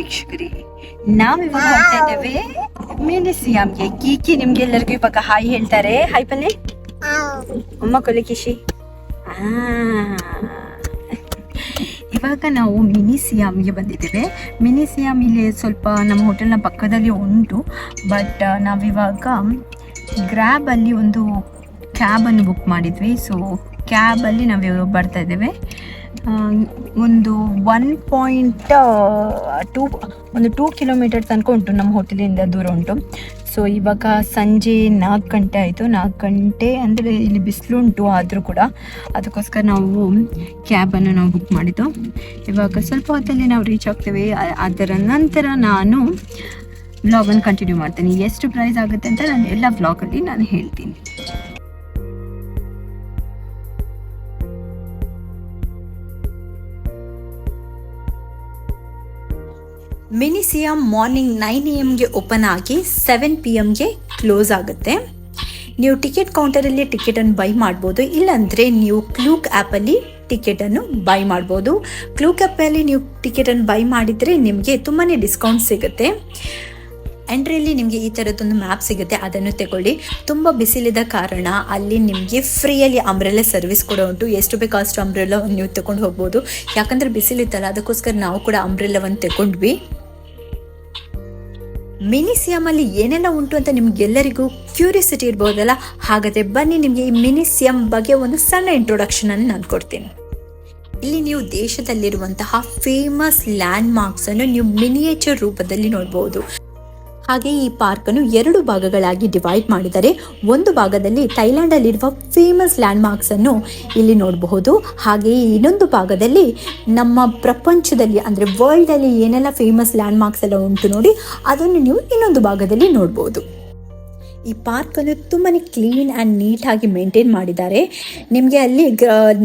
ವೀಕ್ಷಕರೇ, ನಾವಿವಾಗ ಹೋಗ್ತಾ ಇದ್ದೇವೆ ಮ್ಯೂಸಿಯಂಗೆ. ಕೀಕಿ ನಿಮ್ಗೆಲ್ಲರಿಗೂ ಇವಾಗ ಹಾಯ್ ಹೇಳ್ತಾರೆ. ಹಾಯ್ ಪಲ್ಲೆ ಅಮ್ಮ ಕೊಲಿಕಿಶಿ. ಇವಾಗ ನಾವು ಮಿನಿಸಿಯಂಗೆ ಬಂದಿದ್ದೇವೆ. ಮಿನಿಸಿಯಂ ಇಲ್ಲಿ ಸ್ವಲ್ಪ ನಮ್ಮ ಹೋಟೆಲ್ನ ಪಕ್ಕದಲ್ಲಿ ಉಂಟು. ಬಟ್ ನಾವಿವಾಗ ಗ್ರ್ಯಾಬಲ್ಲಿ ಒಂದು ಕ್ಯಾಬನ್ನು ಬುಕ್ ಮಾಡಿದ್ವಿ. ಸೊ ಕ್ಯಾಬಲ್ಲಿ ನಾವು ಬರ್ತಾ ಇದ್ದೇವೆ. ಒಂದು 2 ಕಿಲೋಮೀಟರ್ ತನಕ ಉಂಟು, ನಮ್ಮ ಹೋಟೆಲಿಂದ ದೂರ ಉಂಟು. ಸೊ ಇವಾಗ ಸಂಜೆ 4 ಗಂಟೆ ಆಯಿತು. 4 ಗಂಟೆ ಅಂದರೆ ಇಲ್ಲಿ ಬಿಸಿಲುಂಟು, ಆದರೂ ಕೂಡ ಅದಕ್ಕೋಸ್ಕರ ನಾವು ಕ್ಯಾಬನ್ನು ನಾವು ಬುಕ್ ಮಾಡಿದ್ದು. ಇವಾಗ ಸ್ವಲ್ಪ ಹೊತ್ತಲ್ಲಿ ನಾವು ರೀಚ್ ಆಗ್ತೇವೆ. ಅದರ ನಂತರ ನಾನು ವ್ಲಾಗನ್ನು ಕಂಟಿನ್ಯೂ ಮಾಡ್ತೀನಿ. ಎಷ್ಟು ಪ್ರೈಸ್ ಆಗುತ್ತೆ ಅಂತ ನಾನು ಎಲ್ಲ ವ್ಲಾಗಲ್ಲಿ ನಾನು ಹೇಳ್ತೀನಿ. ಮಿನಿಸಿಯಂ ಮಾರ್ನಿಂಗ್ 9 AM ಓಪನ್ ಆಗಿ 7 PM ಕ್ಲೋಸ್ ಆಗುತ್ತೆ. ನೀವು ಟಿಕೆಟ್ ಕೌಂಟರಲ್ಲಿ ಟಿಕೆಟನ್ನು ಬೈ ಮಾಡ್ಬೋದು, ಇಲ್ಲಾಂದರೆ ನೀವು ಕ್ಲೂಕ್ ಆ್ಯಪಲ್ಲಿ ಟಿಕೆಟನ್ನು ಬೈ ಮಾಡ್ಬೋದು. ಕ್ಲೂಕ್ ಆ್ಯಪಲ್ಲಿ ನೀವು ಟಿಕೆಟನ್ನು ಬೈ ಮಾಡಿದರೆ ನಿಮಗೆ ತುಂಬಾ ಡಿಸ್ಕೌಂಟ್ ಸಿಗುತ್ತೆ. ಎಂಟ್ರಿಯಲ್ಲಿ ನಿಮಗೆ ಈ ಥರದ್ದೊಂದು ಮ್ಯಾಪ್ ಸಿಗುತ್ತೆ, ಅದನ್ನು ತಗೊಳ್ಳಿ. ತುಂಬ ಬಿಸಿಲಿದ ಕಾರಣ ಅಲ್ಲಿ ನಿಮಗೆ ಫ್ರೀಯಲ್ಲಿ ಅಂಬ್ರೆಲ್ಲ ಸರ್ವಿಸ್ ಕೂಡ ಉಂಟು. ಎಷ್ಟು ಬೇಕು ಅಷ್ಟು ಅಂಬ್ರೆಲ್ಲವನ್ನು ನೀವು ತಗೊಂಡು ಹೋಗ್ಬೋದು. ಯಾಕಂದರೆ ಬಿಸಿಲಿತ್ತಲ್ಲ, ಅದಕ್ಕೋಸ್ಕರ ನಾವು ಕೂಡ ಅಂಬ್ರೆಲ್ಲವನ್ನು ತಗೊಂಡ್ವಿ. ಮಿನಿಸಿಯಮಲ್ಲಿ ಏನೆಲ್ಲ ಉಂಟು ಅಂತ ನಿಮಗೆಲ್ಲರಿಗೂ ಕ್ಯೂರಿಯಾಸಿಟಿ ಇರ್ಬೋದಲ್ಲ. ಹಾಗಾದರೆ ಬನ್ನಿ, ನಿಮಗೆ ಈ ಮಿನಿಸಿಯಂ ಬಗ್ಗೆ ಒಂದು ಸಣ್ಣ ಇಂಟ್ರೊಡಕ್ಷನನ್ನು ನಾನು ಕೊಡ್ತೀನಿ. ಇಲ್ಲಿ ನೀವು ದೇಶದಲ್ಲಿರುವಂತಹ ಫೇಮಸ್ ಲ್ಯಾಂಡ್ ಮಾರ್ಕ್ಸನ್ನು ನೀವು ಮಿನಿಯೇಚರ್ ರೂಪದಲ್ಲಿ ನೋಡ್ಬೋದು. ಹಾಗೆ ಈ ಪಾರ್ಕನ್ನು 2 ಭಾಗಗಳಾಗಿ ಡಿವೈಡ್ ಮಾಡಿದ್ದಾರೆ. ಒಂದು ಭಾಗದಲ್ಲಿ ಥೈಲ್ಯಾಂಡಲ್ಲಿರುವ ಫೇಮಸ್ ಲ್ಯಾಂಡ್ ಮಾರ್ಕ್ಸನ್ನು ಇಲ್ಲಿ ನೋಡಬಹುದು. ಹಾಗೆ ಇನ್ನೊಂದು ಭಾಗದಲ್ಲಿ ನಮ್ಮ ಪ್ರಪಂಚದಲ್ಲಿ ಅಂದರೆ ವರ್ಲ್ಡಲ್ಲಿ ಏನೆಲ್ಲ ಫೇಮಸ್ ಲ್ಯಾಂಡ್ ಮಾರ್ಕ್ಸ್ ಎಲ್ಲ ಉಂಟು ನೋಡಿ, ಅದನ್ನು ನೀವು ಇನ್ನೊಂದು ಭಾಗದಲ್ಲಿ ನೋಡ್ಬೋದು. ಈ ಪಾರ್ಕನ್ನು ತುಂಬಾ ಕ್ಲೀನ್ ಆ್ಯಂಡ್ ನೀಟಾಗಿ ಮೇಂಟೈನ್ ಮಾಡಿದ್ದಾರೆ. ನಿಮಗೆ ಅಲ್ಲಿ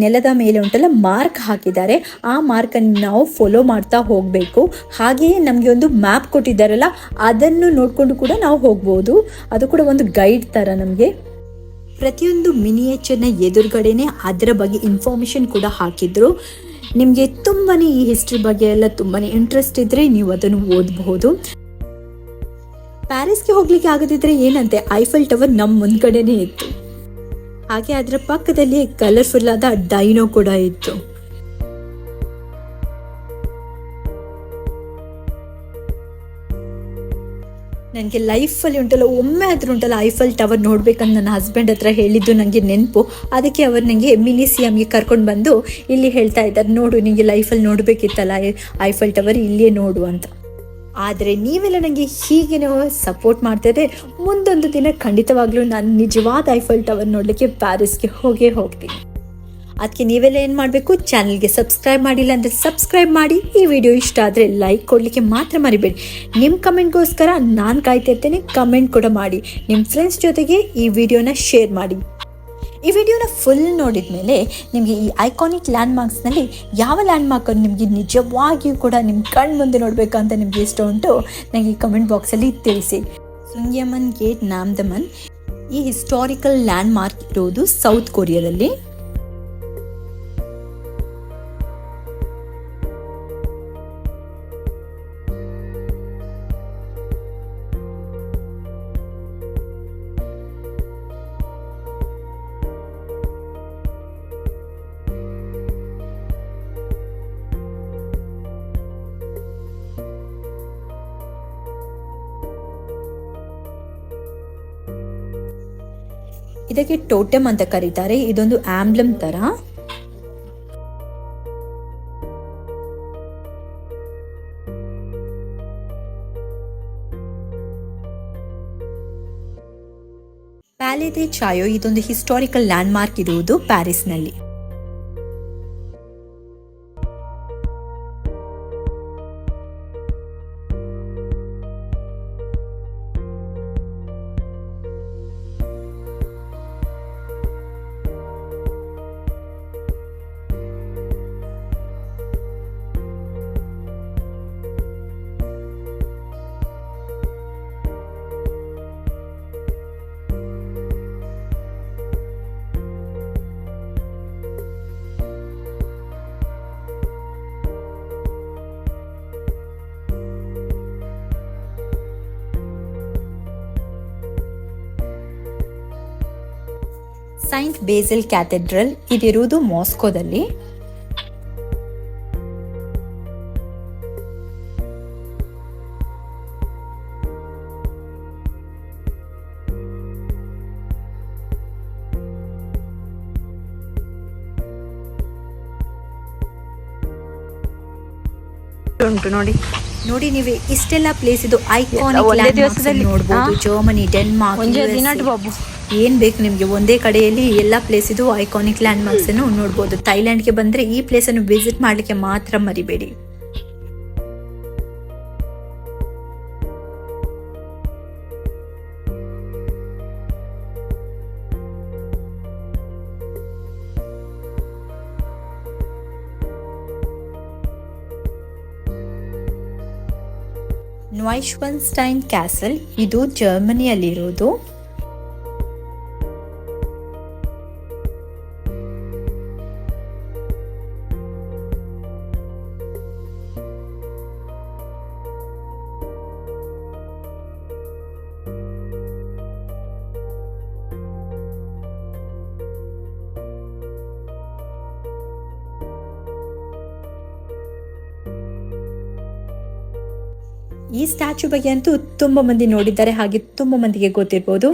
ನೆಲದ ಮೇಲೆ ಉಂಟಲ್ಲ ಮಾರ್ಕ್ ಹಾಕಿದ್ದಾರೆ. ಆ ಮಾರ್ಕನ್ನು ನಾವು ಫಾಲೋ ಮಾಡ್ತಾ ಹೋಗಬೇಕು. ಹಾಗೆಯೇ ನಮಗೆ ಒಂದು ಮ್ಯಾಪ್ ಕೊಟ್ಟಿದ್ದಾರಲ್ಲ, ಅದನ್ನು ನೋಡಿಕೊಂಡು ಕೂಡ ನಾವು ಹೋಗ್ಬೋದು. ಅದು ಕೂಡ ಒಂದು ಗೈಡ್ ಥರ. ನಮಗೆ ಪ್ರತಿಯೊಂದು ಮಿನಿಯೇಚರ್ನ ಎದುರುಗಡೆನೆ ಅದರ ಬಗ್ಗೆ ಇನ್ಫಾರ್ಮೇಷನ್ ಕೂಡ ಹಾಕಿದ್ರು. ನಿಮಗೆ ತುಂಬಾ ಈ ಹಿಸ್ಟ್ರಿ ಬಗ್ಗೆ ಎಲ್ಲ ತುಂಬಾ ಇಂಟ್ರೆಸ್ಟ್ ಇದ್ದರೆ ನೀವು ಅದನ್ನು ಓದಬಹುದು. ಪ್ಯಾರಿಸ್ಗೆ ಹೋಗ್ಲಿಕ್ಕೆ ಆಗದಿದ್ರೆ ಏನಂತೆ, ಐಫೆಲ್ ಟವರ್ ನಮ್ಮ ಮುಂದ್ಗಡೆನೇ ಇತ್ತು. ಹಾಗೆ ಅದರ ಪಕ್ಕದಲ್ಲಿ ಕಲರ್ಫುಲ್ ಆದ ಡೈನೋ ಕೂಡ ಇತ್ತು. ನನಗೆ ಲೈಫಲ್ಲಿ ಉಂಟಲ್ಲ, ಒಮ್ಮೆ ಆದರೂ ಉಂಟಲ್ಲ ಐಫೆಲ್ ಟವರ್ ನೋಡ್ಬೇಕಂತ ನನ್ನ ಹಸ್ಬೆಂಡ್ ಹತ್ರ ಹೇಳಿದ್ದು ನನಗೆ ನೆನಪು. ಅದಕ್ಕೆ ಅವರು ನನಗೆ ಮಿನಿಸಿಯಂಗೆ ಕರ್ಕೊಂಡು ಬಂದು ಇಲ್ಲಿ ಹೇಳ್ತಾ ಇದ್ದಾರೆ, ನೋಡು ನಿಮಗೆ ಲೈಫಲ್ಲಿ ನೋಡಬೇಕಿತ್ತಲ್ಲ ಐಫೆಲ್ ಟವರ್, ಇಲ್ಲೇ ನೋಡು ಅಂತ. ಆದರೆ ನೀವೆಲ್ಲ ನನಗೆ ಹೀಗೆ ಸಪೋರ್ಟ್ ಮಾಡ್ತಾಯಿದ್ರೆ ಮುಂದೊಂದು ದಿನ ಖಂಡಿತವಾಗ್ಲೂ ನಾನು ನಿಜವಾದ ಐಫೆಲ್ ಟವರ್ ನೋಡಲಿಕ್ಕೆ ಪ್ಯಾರಿಸ್ಗೆ ಹೋಗ್ತೀನಿ. ಅದಕ್ಕೆ ನೀವೆಲ್ಲ ಏನು ಮಾಡಬೇಕು, ಚಾನಲ್ಗೆ ಸಬ್ಸ್ಕ್ರೈಬ್ ಮಾಡಿಲ್ಲ ಅಂದರೆ ಸಬ್ಸ್ಕ್ರೈಬ್ ಮಾಡಿ. ಈ ವಿಡಿಯೋ ಇಷ್ಟ ಆದರೆ ಲೈಕ್ ಕೊಡಲಿಕ್ಕೆ ಮಾತ್ರ ಮರಿಬೇಡಿ. ನಿಮ್ಮ ಕಮೆಂಟ್ಗೋಸ್ಕರ ನಾನು ಕಾಯ್ತಾ ಇರ್ತೇನೆ. ಕಮೆಂಟ್ ಕೂಡ ಮಾಡಿ. ನಿಮ್ಮ ಫ್ರೆಂಡ್ಸ್ ಜೊತೆಗೆ ಈ ವಿಡಿಯೋನ ಶೇರ್ ಮಾಡಿ. ಈ ವಿಡಿಯೋನ ಫುಲ್ ನೋಡಿದ ಮೇಲೆ ನಿಮಗೆ ಈ ಐಕಾನಿಕ್ ಲ್ಯಾಂಡ್ ಮಾರ್ಕ್ಸ್ನಲ್ಲಿ ಯಾವ ಲ್ಯಾಂಡ್ ಮಾರ್ಕನ್ನು ನಿಮಗೆ ನಿಜವಾಗಿಯೂ ಕೂಡ ನಿಮ್ಮ ಕಣ್ಣು ಮುಂದೆ ನೋಡಬೇಕಂತ ನಿಮಗೆ ಇಷ್ಟ ಉಂಟು, ನನಗೆ ಕಮೆಂಟ್ ಬಾಕ್ಸಲ್ಲಿ ತಿಳಿಸಿ. ಸುಂಗ್ಯಮನ್ ಗೇಟ್ ನಾಮ್ದಮನ್ ಈ ಹಿಸ್ಟಾರಿಕಲ್ ಲ್ಯಾಂಡ್ ಮಾರ್ಕ್ ಇರೋದು ಸೌತ್ ಕೊರಿಯಾದಲ್ಲಿ. ಇದಕ್ಕೆ ಟೋಟೆಮ್ ಅಂತ ಕರೀತಾರೆ. ಇದೊಂದು ಆಂಬ್ಲಮ್ ತರ. ಪ್ಯಾಲೆ ದೆ ಚಾಯೋ ಇದೊಂದು ಹಿಸ್ಟಾರಿಕಲ್ ಲ್ಯಾಂಡ್ ಮಾರ್ಕ್ ಇರುವುದು ಪ್ಯಾರಿಸ್ನಲ್ಲಿ. ಸೈಂಟ್ ಬೇಸಿಲ್ ಕ್ಯಾಥೆಡ್ರಲ್ ಇದಿರುವುದು ಮಾಸ್ಕೋದಲ್ಲಿ. ಉಂಟು ನೋಡಿ ನೋಡಿ ನೀವು ಇಷ್ಟೆಲ್ಲ ಪ್ಲೇಸ್ ಇದು ಐಕಾನಿಕ್ ಲ್ಯಾಂಡ್ಮಾರ್ಕ್ಸ್ ನೋಡಬಹುದು. ಜರ್ಮನಿ, ಡೆನ್ಮಾರ್ಕ್, ಏನ್ ಬೇಕು ನಿಮ್ಗೆ ಒಂದೇ ಕಡೆಯಲ್ಲಿ ಎಲ್ಲ ಪ್ಲೇಸ್ ಇದು ಐಕಾನಿಕ್ ಲ್ಯಾಂಡ್ ಮಾರ್ಕ್ಸ್ ಅನ್ನು ನೋಡಬಹುದು. ಥೈಲ್ಯಾಂಡ್ಗೆ ಬಂದ್ರೆ ಈ ಪ್ಲೇಸ್ ಅನ್ನು ವಿಸಿಟ್ ಮಾಡ್ಲಿಕ್ಕೆ ಮಾತ್ರ ಮರಿಬೇಡಿ. ನಾಯ್ಶ್ವನ್ಸ್ಟೈನ್ ಕ್ಯಾಸಲ್ ಇದು ಜರ್ಮನಿಯಲ್ಲಿರೋದು. ಈ ಸ್ಟ್ಯಾಚ್ಯೂ ಬಗ್ಗೆ ಅಂತೂ ತುಂಬ ಮಂದಿ ನೋಡಿದ್ದಾರೆ, ಹಾಗೆ ತುಂಬ ಮಂದಿಗೆ ಗೊತ್ತಿರ್ಬೋದು.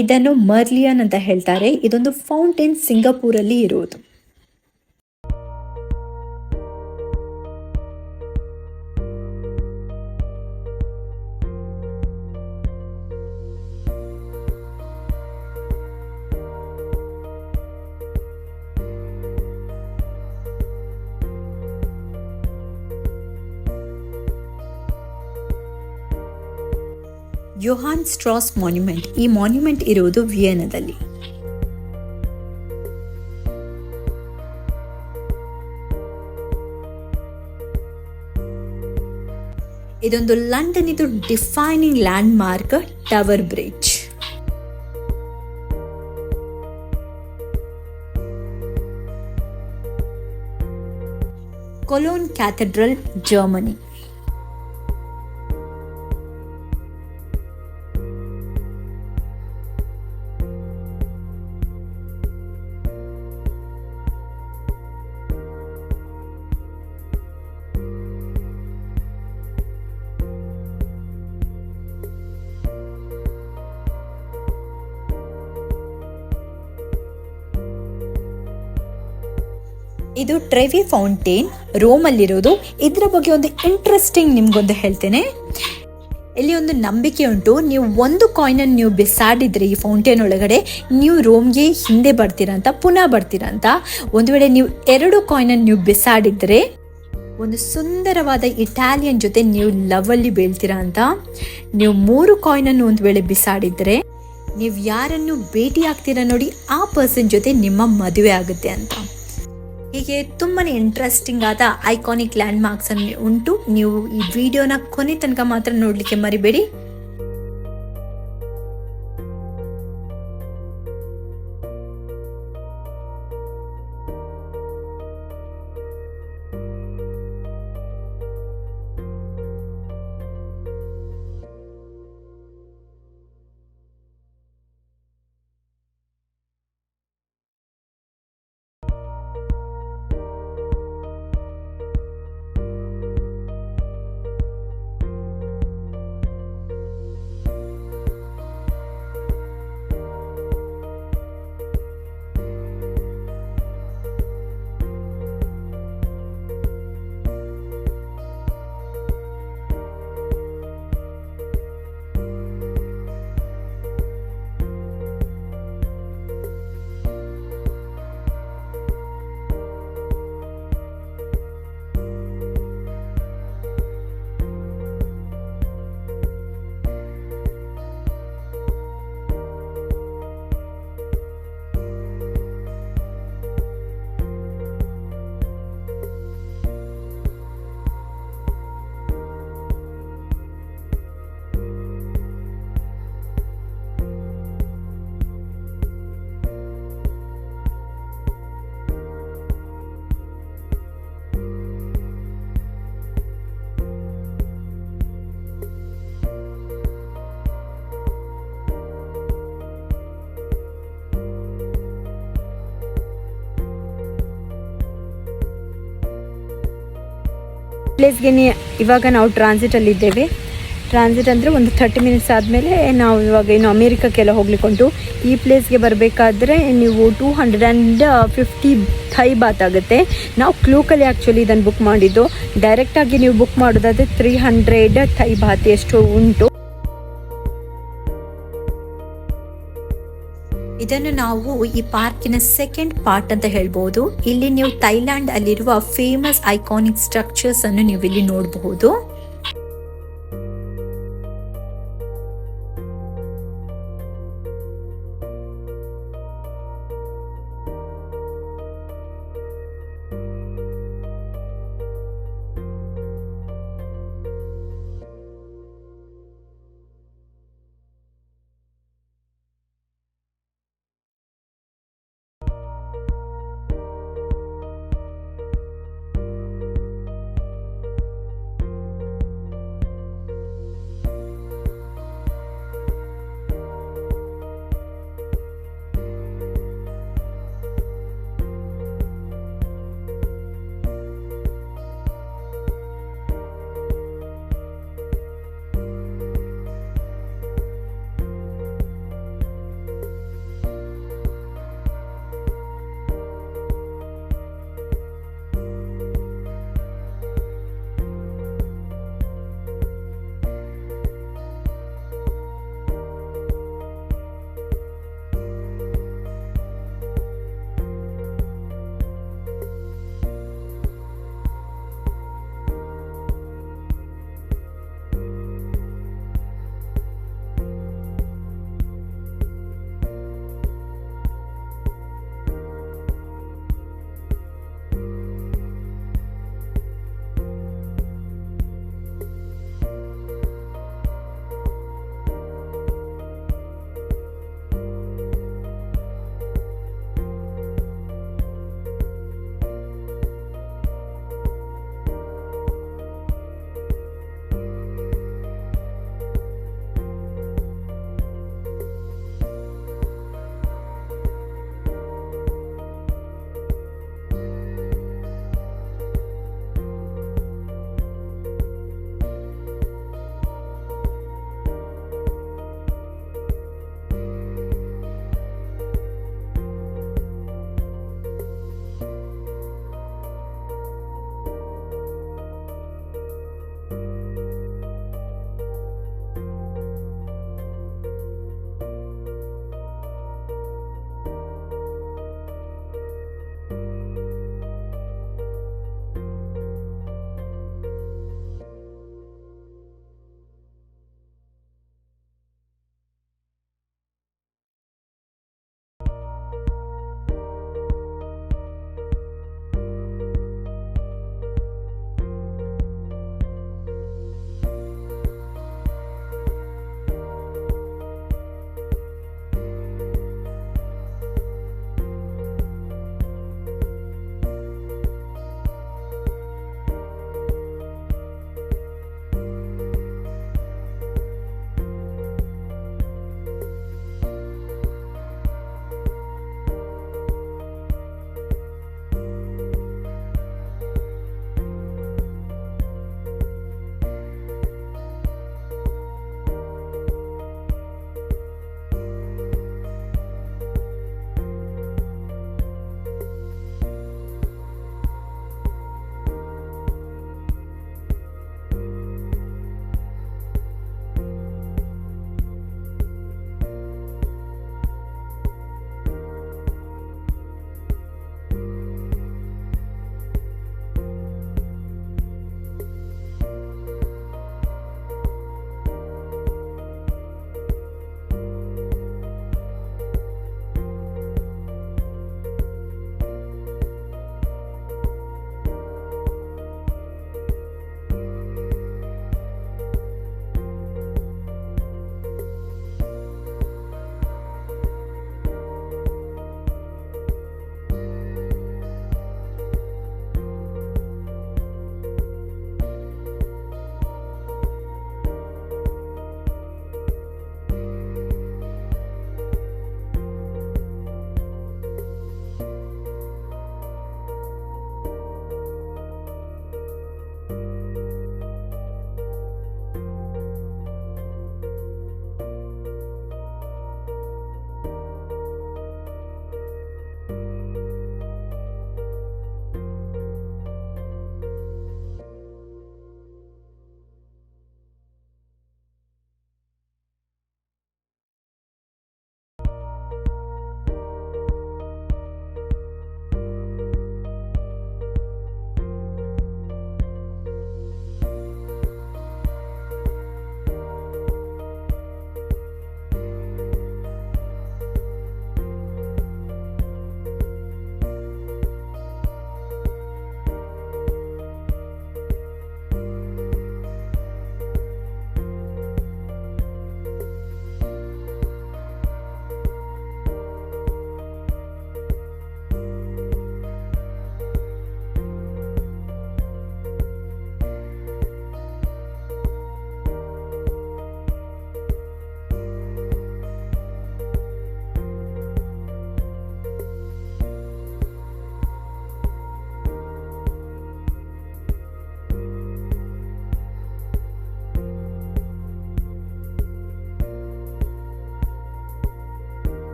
ಇದನ್ನು ಮರ್ಲಿಯನ್ ಅಂತ ಹೇಳ್ತಾರೆ. ಇದೊಂದು ಫೌಂಟೇನ್ ಸಿಂಗಾಪುರಲ್ಲಿ ಇರುವುದು. ಯೋಹಾನ್ ಸ್ಟ್ರಾಸ್ ಮಾನ್ಯುಮೆಂಟ್, ಈ ಮಾನ್ಯುಮೆಂಟ್ ಇರುವುದು ವಿಯೆನಾದಲ್ಲಿ. ಇದೊಂದು ಲಂಡನ್ ಇದು defining land mark tower bridge. Colon Cathedral, Germany. ಇದು ಟ್ರೆವಿ ಫೌಂಟೇನ್, ರೋಮಲ್ಲಿರೋದು. ಇದರ ಬಗ್ಗೆ ಒಂದು ಇಂಟ್ರೆಸ್ಟಿಂಗ್ ನಿಮ್ಗೊಂದು ಹೇಳ್ತೇನೆ. ಇಲ್ಲಿ ಒಂದು ನಂಬಿಕೆ ಉಂಟು, ನೀವು ಒಂದು ಕಾಯಿನನ್ನು ನೀವು ಬಿಸಾಡಿದ್ರೆ ಈ ಫೌಂಟೇನ್ ಒಳಗಡೆ ನೀವು ರೋಮ್ಗೆ ಹಿಂದೆ ಬರ್ತೀರಾ ಅಂತ, ಪುನಃ ಬರ್ತೀರಾ ಅಂತ. ಒಂದು ವೇಳೆ ನೀವು 2 ಕಾಯಿನನ್ನು ನೀವು ಬಿಸಾಡಿದ್ರೆ ಒಂದು ಸುಂದರವಾದ ಇಟಾಲಿಯನ್ ಜೊತೆ ನೀವು ಲವಲ್ಲಿ ಬೀಳ್ತೀರಾ ಅಂತ. ನೀವು 3 ಕಾಯಿನನ್ನು ಒಂದು ವೇಳೆ ಬಿಸಾಡಿದ್ರೆ ನೀವು ಯಾರನ್ನು ಭೇಟಿ ಆಗ್ತೀರಾ ನೋಡಿ ಆ ಪರ್ಸನ್ ಜೊತೆ ನಿಮ್ಮ ಮದುವೆ ಆಗುತ್ತೆ ಅಂತ. ಹೀಗೆ ತುಂಬಾನೇ ಇಂಟ್ರೆಸ್ಟಿಂಗ್ ಆದ ಐಕಾನಿಕ್ ಲ್ಯಾಂಡ್ ಮಾರ್ಕ್ಸ್ ಅನ್ನು ಉಂಟು. ನೀವು ಈ ವಿಡಿಯೋನ ಕೊನೆ ತನಕ ಮಾತ್ರ ನೋಡ್ಲಿಕ್ಕೆ ಮರಿಬೇಡಿ. ಪ್ಲೇಸ್ಗೆ ಇವಾಗ ನಾವು ಟ್ರಾನ್ಸಿಟಲ್ಲಿದ್ದೇವೆ. ಟ್ರಾನ್ಸಿಟ್ ಅಂದರೆ ಒಂದು 30 ಮಿನಿಟ್ಸ್ ಆದಮೇಲೆ ನಾವು ಇವಾಗ ಇನ್ನು ಅಮೇರಿಕಕ್ಕೆಲ್ಲ ಹೋಗ್ಲಿಕ್ಕುಂಟು. ಈ ಪ್ಲೇಸ್ಗೆ ಬರಬೇಕಾದ್ರೆ ನೀವು 250 ಥೈ ಬಾತ್ ಆಗುತ್ತೆ. ನಾವು ಕ್ಲೂಕಲ್ಲಿ ಆ್ಯಕ್ಚುಲಿ ಇದನ್ನು ಬುಕ್ ಮಾಡಿದ್ದು. ಡೈರೆಕ್ಟಾಗಿ ನೀವು ಬುಕ್ ಮಾಡೋದಾದರೆ 300 ಥೈ ಬಾತ್ ಎಷ್ಟು ಉಂಟು. ಇದನ್ನು ನಾವು ಈ ಪಾರ್ಕಿನ ಸೆಕೆಂಡ್ ಪಾರ್ಟ್ ಅಂತ ಹೇಳ್ಬೋದು. ಇಲ್ಲಿ ನೀವು ಥೈಲ್ಯಾಂಡ್ ಅಲ್ಲಿರುವ ಫೇಮಸ್ ಐಕಾನಿಕ್ ಸ್ಟ್ರಕ್ಚರ್ಸ್ ಅನ್ನು ನೀವು ಇಲ್ಲಿ ನೋಡಬಹುದು.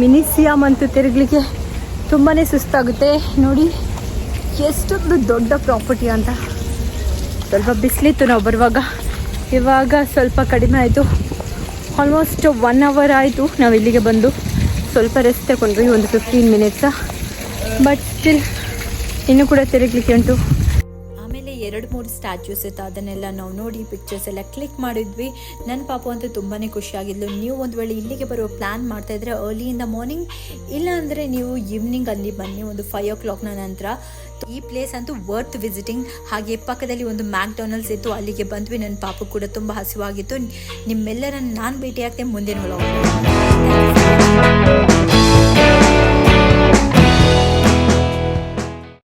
ಮಿನಿಸಿಯಮ್ ಅಂತೂ ತಿರುಗಲಿಕ್ಕೆ ತುಂಬಾ ಸುಸ್ತಾಗುತ್ತೆ. ನೋಡಿ ಎಷ್ಟೊಂದು ದೊಡ್ಡ ಪ್ರಾಪರ್ಟಿ ಅಂತ. ಸ್ವಲ್ಪ ಬಿಸಿಲಿತ್ತು ನಾವು ಬರುವಾಗ, ಇವಾಗ ಸ್ವಲ್ಪ ಕಡಿಮೆ ಆಯಿತು. ಆಲ್ಮೋಸ್ಟ್ 1 ಅವರ್ ಆಯಿತು ನಾವು ಇಲ್ಲಿಗೆ ಬಂದು. ಸ್ವಲ್ಪ ರೆಸ್ಟ್ ತಗೊಂಡ್ವಿ, ಒಂದು 15 ಮಿನಿಟ್ಸ. ಬಟ್ ಸ್ಟಿಲ್ ಇನ್ನೂ ಕೂಡ ತಿರುಗಲಿಕ್ಕೆ ಉಂಟು. ಆಮೇಲೆ 2-3 ಸ್ಟ್ಯಾಚ್ಯೂಸ್ ಇತ್ತು, ಅದನ್ನೆಲ್ಲ ನಾವು ನೋಡಿ ಪಿಕ್ಚರ್ಸ್ ಎಲ್ಲ ಕ್ಲಿಕ್ ಮಾಡಿದ್ವಿ. ನನ್ನ ಪಾಪು ಅಂತೂ ತುಂಬಾ ಖುಷಿಯಾಗಿದ್ಲು. ನೀವು ಒಂದು ವೇಳೆ ಇಲ್ಲಿಗೆ ಬರೋ ಪ್ಲ್ಯಾನ್ ಮಾಡ್ತಾ ಇದ್ರೆ ಅರ್ಲಿ ಇನ್ ದ ಮಾರ್ನಿಂಗ್, ಇಲ್ಲ ಅಂದರೆ ನೀವು ಈವ್ನಿಂಗ್ ಅಲ್ಲಿ ಬನ್ನಿ, ಒಂದು 5 o'clock ನಂತರ. ಈ ಪ್ಲೇಸ್ ಅಂತೂ ವರ್ತ್ ವಿಸಿಟಿಂಗ್. ಹಾಗೆ ಪಕ್ಕದಲ್ಲಿ ಒಂದು ಮ್ಯಾಕ್ಡೊನಾಲ್ಡ್ಸ್ ಇತ್ತು, ಅಲ್ಲಿಗೆ ಬಂದ್ವಿ. ನನ್ನ ಪಾಪು ಕೂಡ ತುಂಬ ಹಸಿವಾಗಿತ್ತು. ನಿಮ್ಮೆಲ್ಲರನ್ನು ನಾನು ಭೇಟಿ ಆಗ್ತೇನೆ ಮುಂದಿನ ವ್ಲಾಗ್.